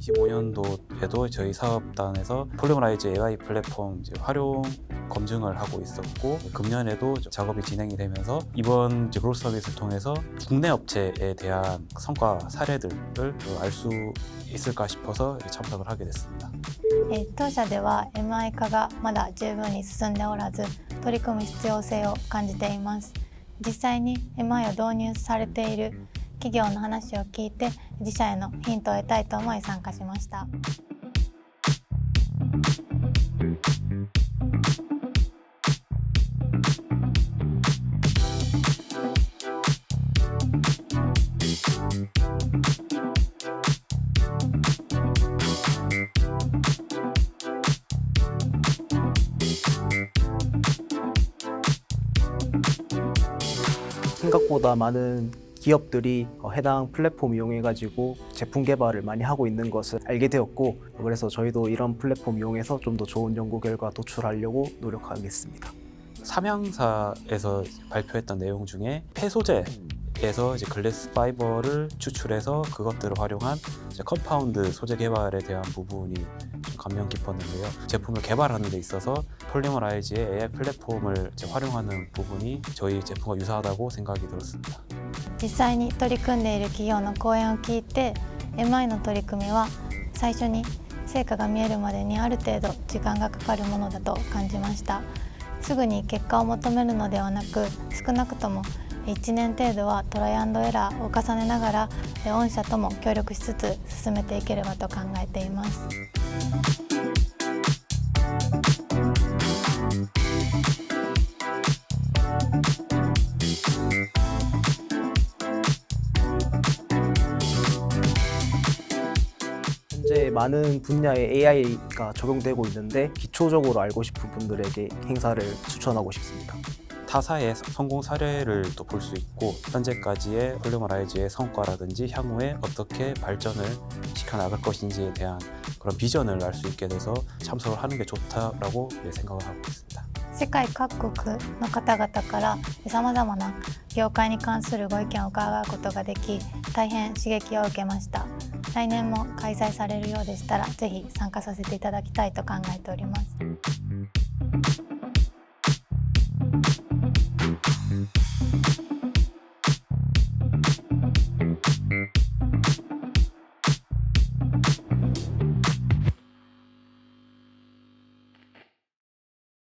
2025년도에도 저희 사업단에서 폴리머라이즈 AI 플랫폼 활용 검증을 하고 있었고, 금년에도 작업이 진행이 되면서 이번 그로스 서비스를 통해서 국내 업체에 대한 성과 사례들을 알 수 있을까 싶어서 참석을 하게 됐습니다. 当社では MI 化がまだ十分に進んでおらず、取り組む必要性を感じています。実際に MI を導入されている企業の話を聞いて、自社へのヒントを得たいと思い参加しました。생각보다 많은 기업들이 해당 플랫폼 이용해가지고 제품 개발을 많이 하고 있는 것을 알게 되었고, 그래서 저희도 이런 플랫폼 이용해서 좀 더 좋은 연구 결과 도출하려고 노력하겠습니다. 삼양사에서 발표했던 내용 중에 폐소재에서 글래스 파이버를 추출해서 그것들을 활용한 컴파운드 소재 개발에 대한 부분이 좀 감명 깊었는데요. 제품을 개발하는 데 있어서 폴리머라이즈의 AI 플랫폼을 활용하는 부분이 저희 제품과 유사하다고 생각이 들었습니다. 実際に取り組んでいる企業の講演を聞いて、 MI の取り組みは最初に成果が見えるまでにある程度時間がかかるものだと感じました。すぐに結果を求めるのではなく、少なくとも1年程度はトライアンドエラーを重ねながら、御社とも協力しつつ進めていければと考えています。현재 많은 분야에 AI가 적용되고 있는데, 기초적으로 알고 싶은 분들에게 행사를 추천하고 싶습니다. 타사의 성공 사례를 또 볼 수 있고, 현재까지의 폴리머라이즈의 성과라든지 향후에 어떻게 발전을 시켜나갈 것인지에 대한 그런 비전을 알 수 있게 돼서 참석을 하는 게 좋다라고 생각을 하고 있습니다. 世界各国の方々からさまざまな業界に関するご意見を伺うことができ、大変刺激を受けました。来年も開催されるようでしたら、ぜひ参加させていただきたいと考えております。